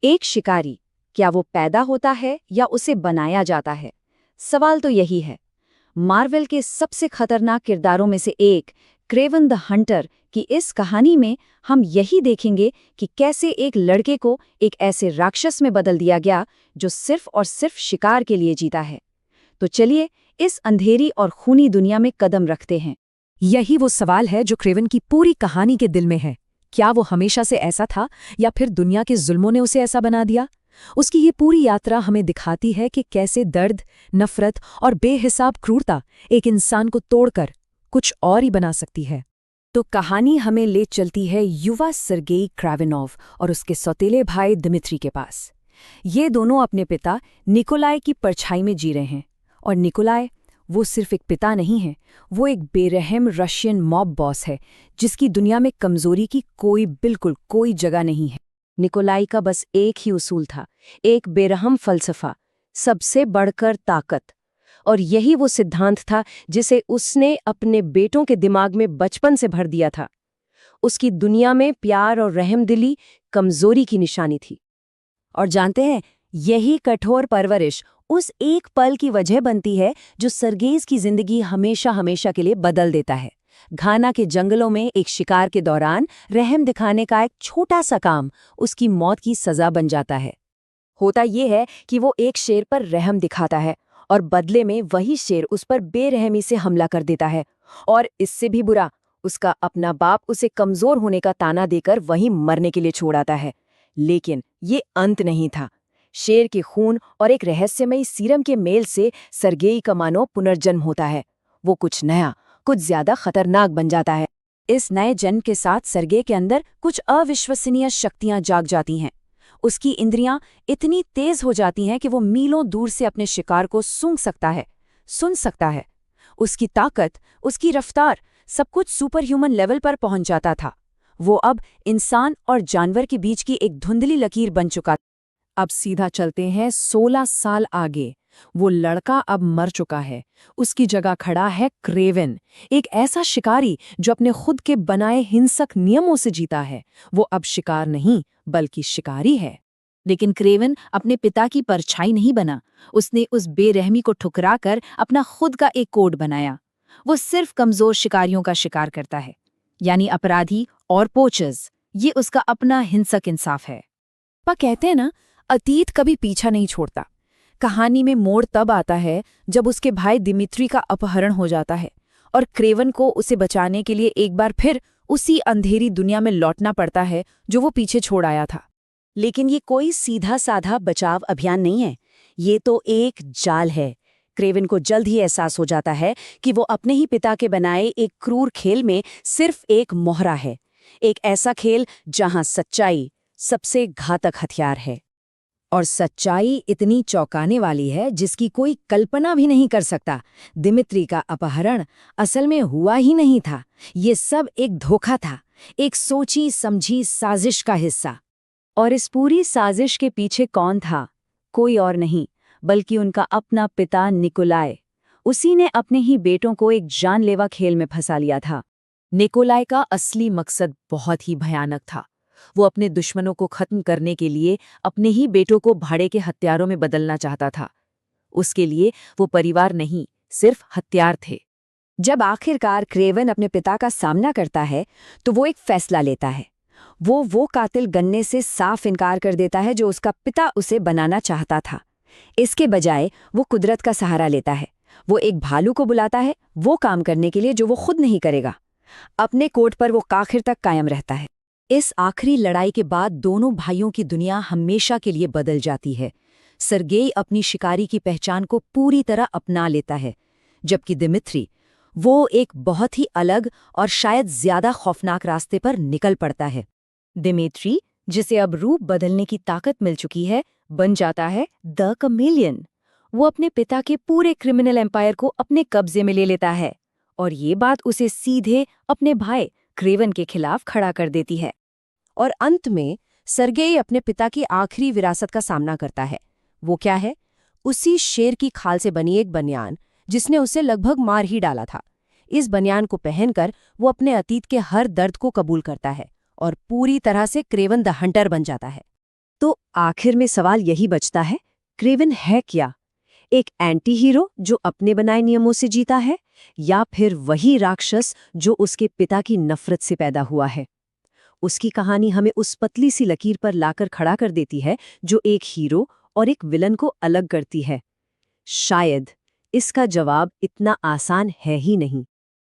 एक शिकारी, क्या वो पैदा होता है या उसे बनाया जाता है? सवाल तो यही है। मार्वल के सबसे खतरनाक किरदारों में से एक, क्रेवन द हंटर की इस कहानी में हम यही देखेंगे कि कैसे एक लड़के को एक ऐसे राक्षस में बदल दिया गया जो सिर्फ और सिर्फ शिकार के लिए जीता है। तो चलिए इस अंधेरी और खूनी दुनिया में कदम रखते हैं। यही वो सवाल है जो क्रेवन की पूरी कहानी के दिल में है। क्या वो हमेशा से ऐसा था या फिर दुनिया के जुल्मों ने उसे ऐसा बना दिया? उसकी ये पूरी यात्रा हमें दिखाती है कि कैसे दर्द, नफरत और बेहिसाब क्रूरता एक इंसान को तोड़कर कुछ और ही बना सकती है। तो कहानी हमें ले चलती है युवा सर्गेई क्राविनोव और उसके सौतेले भाई दिमित्री के पास। ये दोनों अपने पिता निकोलाई की परछाई में जी रहे हैं। और निकोलाई वो सिर्फ एक पिता नहीं है, वो एक बेरहम रशियन मॉब बॉस है जिसकी दुनिया में कमजोरी की बिल्कुल कोई जगह नहीं है। निकोलाई का बस एक ही उसूल था, एक बेरहम फलसफा, सबसे बढ़कर ताकत। और यही वो सिद्धांत था जिसे उसने अपने बेटों के दिमाग में बचपन से भर दिया था। उसकी दुनिया में प्यार और रहमदिली कमजोरी की निशानी थी। और जानते हैं, यही कठोर परवरिश उस एक पल की वजह बनती है जो सर्गेई की जिंदगी हमेशा हमेशा के लिए बदल देता है। घाना के जंगलों में एक शिकार के दौरान रहम दिखाने का एक छोटा सा काम उसकी मौत की सजा बन जाता है। होता यह है कि वो एक शेर पर रहम दिखाता है और बदले में वही शेर उस पर बेरहमी से हमला कर देता है। और इससे भी बुरा, उसका अपना बाप उसे कमजोर होने का ताना देकर वहीं मरने के लिए छोड़ आता है। लेकिन ये अंत नहीं था। शेर के खून और एक रहस्यमयी सीरम के मेल से सर्गेई का मानो पुनर्जन्म होता है। वो कुछ नया, कुछ ज्यादा खतरनाक बन जाता है। इस नए जन्म के साथ सर्गेई के अंदर कुछ अविश्वसनीय शक्तियां जाग जाती हैं। उसकी इंद्रियां इतनी तेज हो जाती हैं कि वो मीलों दूर से अपने शिकार को सूंघ सकता है, सुन सकता है। उसकी ताकत, उसकी रफ्तार, सब कुछ सुपर ह्यूमन लेवल पर पहुंच जाता था। वो अब इंसान और जानवर के बीच की एक धुंधली लकीर बन चुका। अब सीधा चलते हैं 16 साल आगे। वो लड़का अब मर चुका है। उसकी जगह खड़ा है क्रेवन, एक ऐसा शिकारी जो अपने खुद के बनाए हिंसक नियमों से जीता है। वो अब शिकार नहीं बल्कि शिकारी है। लेकिन क्रेवन अपने पिता की परछाई नहीं बना। उसने उस बेरहमी को ठुकराकर अपना खुद का एक कोड बनाया। वो सिर्फ कमजोर शिकारियों का शिकार करता है, यानी अपराधी और पोचर्स। ये उसका अपना हिंसक इंसाफ है। पर कहते हैं ना, अतीत कभी पीछा नहीं छोड़ता। कहानी में मोड़ तब आता है जब उसके भाई दिमित्री का अपहरण हो जाता है और क्रेवन को उसे बचाने के लिए एक बार फिर उसी अंधेरी दुनिया में लौटना पड़ता है जो वो पीछे छोड़ आया था। लेकिन ये कोई सीधा साधा बचाव अभियान नहीं है, ये तो एक जाल है। क्रेवन को जल्द ही एहसास हो जाता है कि वो अपने ही पिता के बनाए एक क्रूर खेल में सिर्फ एक मोहरा है, एक ऐसा खेल जहां सच्चाई सबसे घातक हथियार है। और सच्चाई इतनी चौंकाने वाली है जिसकी कोई कल्पना भी नहीं कर सकता। दिमित्री का अपहरण असल में हुआ ही नहीं था। ये सब एक धोखा था, एक सोची समझी साजिश का हिस्सा। और इस पूरी साजिश के पीछे कौन था? कोई और नहीं बल्कि उनका अपना पिता निकोलाई। उसी ने अपने ही बेटों को एक जानलेवा खेल में फंसा लिया था। निकोलाई का असली मकसद बहुत ही भयानक था। वो अपने दुश्मनों को खत्म करने के लिए अपने ही बेटों को भाड़े के हत्यारों में बदलना चाहता था। उसके लिए वो परिवार नहीं, सिर्फ हथियार थे। जब आखिरकार क्रेवन अपने पिता का सामना करता है तो वो एक फैसला लेता है। वो कातिल बनने से साफ इनकार कर देता है जो उसका पिता उसे बनाना चाहता था। इसके बजाय वो कुदरत का सहारा लेता है। वो एक भालू को बुलाता है वो काम करने के लिए जो वो खुद नहीं करेगा। अपने कोड पर वो आखिर तक कायम रहता है। इस आखिरी लड़ाई के बाद दोनों भाइयों की दुनिया हमेशा के लिए बदल जाती है। सर्गेई अपनी शिकारी की पहचान को पूरी तरह अपना लेता है, जबकि दिमित्री वो एक बहुत ही अलग और शायद ज्यादा खौफनाक रास्ते पर निकल पड़ता है। दिमित्री, जिसे अब रूप बदलने की ताकत मिल चुकी है, बन जाता है द कमेलियन। वो अपने पिता के पूरे क्रिमिनल एम्पायर को अपने कब्जे में ले लेता है और ये बात उसे सीधे अपने भाई क्रेवन के खिलाफ खड़ा कर देती है। और अंत में सर्गेई अपने पिता की आखिरी विरासत का सामना करता है। वो क्या है? उसी शेर की खाल से बनी एक बनियान जिसने उसे लगभग मार ही डाला था। इस बनियान को पहनकर वो अपने अतीत के हर दर्द को कबूल करता है और पूरी तरह से क्रेवन द हंटर बन जाता है। तो आखिर में सवाल यही बचता है, क्रेवन है क्या? एक एंटी हीरो जो अपने बनाए नियमों से जीता है, या फिर वही राक्षस जो उसके पिता की नफरत से पैदा हुआ है? उसकी कहानी हमें उस पतली सी लकीर पर लाकर खड़ा कर देती है जो एक हीरो और एक विलन को अलग करती है। शायद इसका जवाब इतना आसान है ही नहीं।